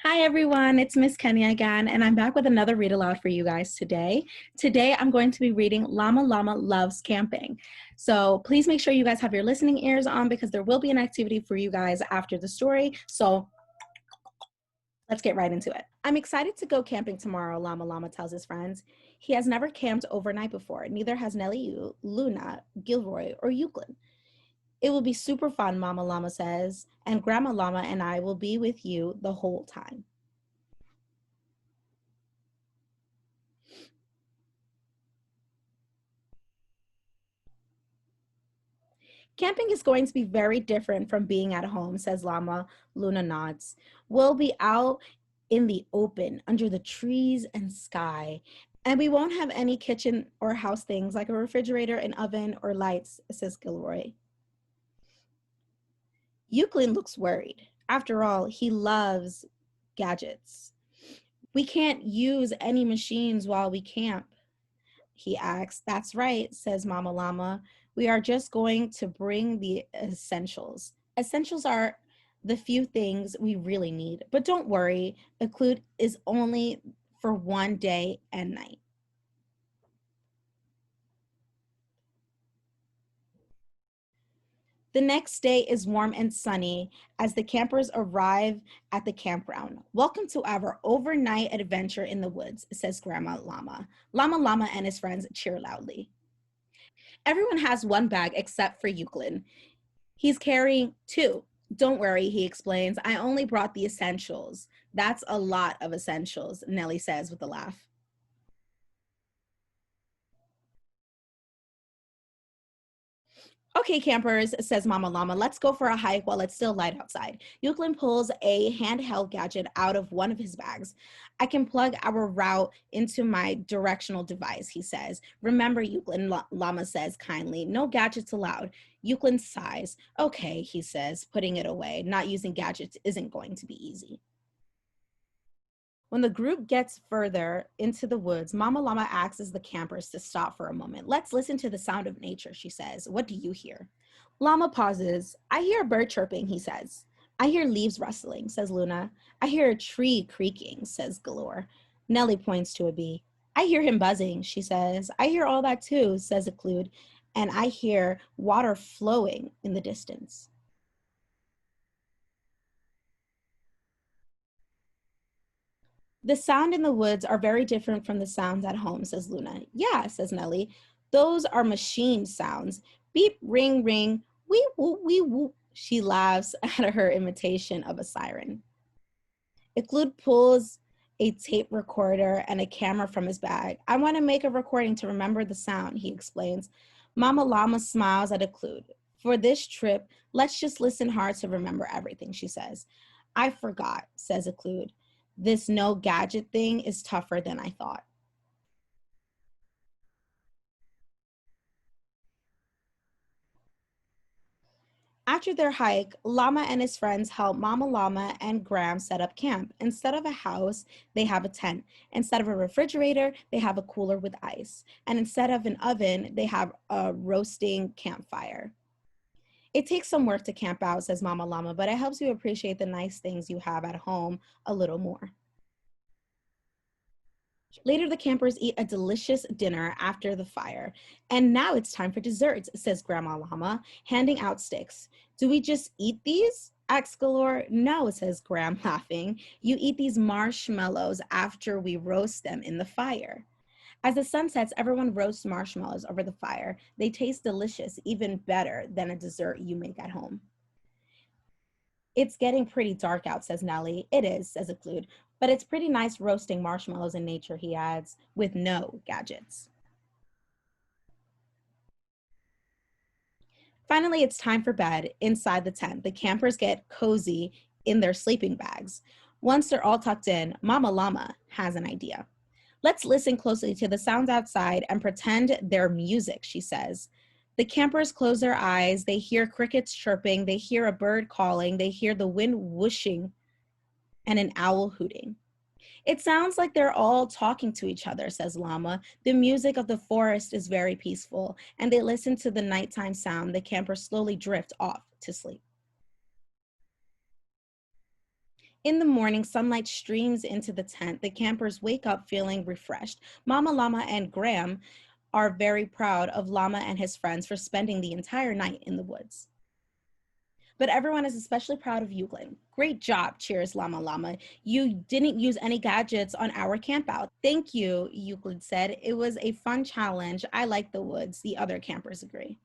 Hi everyone, it's Miss Kenya again, and I'm back with another read aloud for you guys today. Today I'm going to be reading Llama Llama Loves Camping. So please make sure you guys have your listening ears on because there will be an activity for you guys after the story. So let's get right into it. I'm excited to go camping tomorrow, Llama Llama tells his friends. He has never camped overnight before, neither has Nellie, Luna, Gilroy, or Euclid. It will be super fun, Mama Llama says, and Grandma Llama and I will be with you the whole time. Camping is going to be very different from being at home, says Llama. Luna nods. We'll be out in the open, under the trees and sky, and we won't have any kitchen or house things like a refrigerator, an oven, or lights, says Gilroy. Euclid looks worried. After all, he loves gadgets. We can't use any machines while we camp, he asks. That's right, says Mama Llama. We are just going to bring the essentials. Essentials are the few things we really need. But don't worry, Occlude is only for one day and night. The next day is warm and sunny as the campers arrive at the campground. Welcome to our overnight adventure in the woods, says Grandma Llama. Llama Llama and his friends cheer loudly. Everyone has one bag except for Euclid. He's carrying two. Don't worry, he explains. I only brought the essentials. That's a lot of essentials, Nellie says with a laugh. Okay, campers, says Mama Llama, let's go for a hike while it's still light outside. Euclid pulls a handheld gadget out of one of his bags. I can plug our route into my directional device, he says. Remember, Euclid, Llama says kindly, no gadgets allowed. Euclid sighs. Okay, he says, putting it away. Not using gadgets isn't going to be easy. When the group gets further into the woods, Mama Llama asks the campers to stop for a moment. Let's listen to the sound of nature, she says. What do you hear? Llama pauses. I hear a bird chirping, he says. I hear leaves rustling, says Luna. I hear a tree creaking, says Galore. Nellie points to a bee. I hear him buzzing, she says. I hear all that too, says Occlude. And I hear water flowing in the distance. The sound in the woods are very different from the sounds at home, says Luna. Yeah, says Nellie. Those are machine sounds. Beep, ring, ring, wee, woo, wee, woo. She laughs at her imitation of a siren. Iklud pulls a tape recorder and a camera from his bag. I want to make a recording to remember the sound, he explains. Mama Llama smiles at Iklud. For this trip, let's just listen hard to remember everything, she says. I forgot, says Iklud. This no gadget thing is tougher than I thought. After their hike, Llama and his friends help Mama Llama and Graham set up camp. Instead of a house, they have a tent. Instead of a refrigerator, they have a cooler with ice. And instead of an oven, they have a roasting campfire. It takes some work to camp out, says Mama Llama, but it helps you appreciate the nice things you have at home a little more. Later, the campers eat a delicious dinner after the fire. And now it's time for desserts, says Grandma Llama, handing out sticks. Do we just eat these? Asks Galore. No, says Graham, laughing. You eat these marshmallows after we roast them in the fire. As the sun sets, everyone roasts marshmallows over the fire. They taste delicious, even better than a dessert you make at home. It's getting pretty dark out, says Nellie. It is, says Occlude, but it's pretty nice roasting marshmallows in nature, he adds, with no gadgets. Finally, it's time for bed inside the tent. The campers get cozy in their sleeping bags. Once they're all tucked in, Mama Llama has an idea. Let's listen closely to the sounds outside and pretend they're music, she says. The campers close their eyes. They hear crickets chirping. They hear a bird calling. They hear the wind whooshing and an owl hooting. It sounds like they're all talking to each other, says Llama. The music of the forest is very peaceful, and they listen to the nighttime sound. The campers slowly drift off to sleep. In the morning, sunlight streams into the tent. The campers wake up feeling refreshed. Mama Llama and Graham are very proud of Llama and his friends for spending the entire night in the woods. But everyone is especially proud of Euclid. Great job, cheers Llama Llama. You didn't use any gadgets on our campout. Thank you, Euclid said. It was a fun challenge. I like the woods. The other campers agree.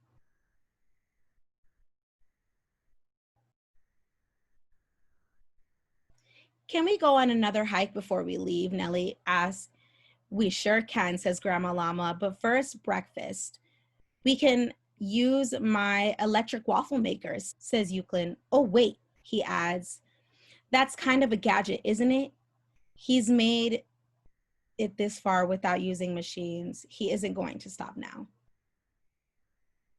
Can we go on another hike before we leave? Nellie asked. We sure can, says Grandma Llama. But first, breakfast. We can use my electric waffle makers, says Euclid. Oh, wait, he adds. That's kind of a gadget, isn't it? He's made it this far without using machines. He isn't going to stop now.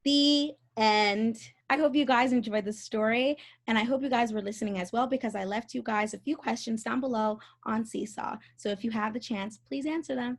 The end. I hope you guys enjoyed the story, and I hope you guys were listening as well, because I left you guys a few questions down below on Seesaw. So if you have the chance, please answer them.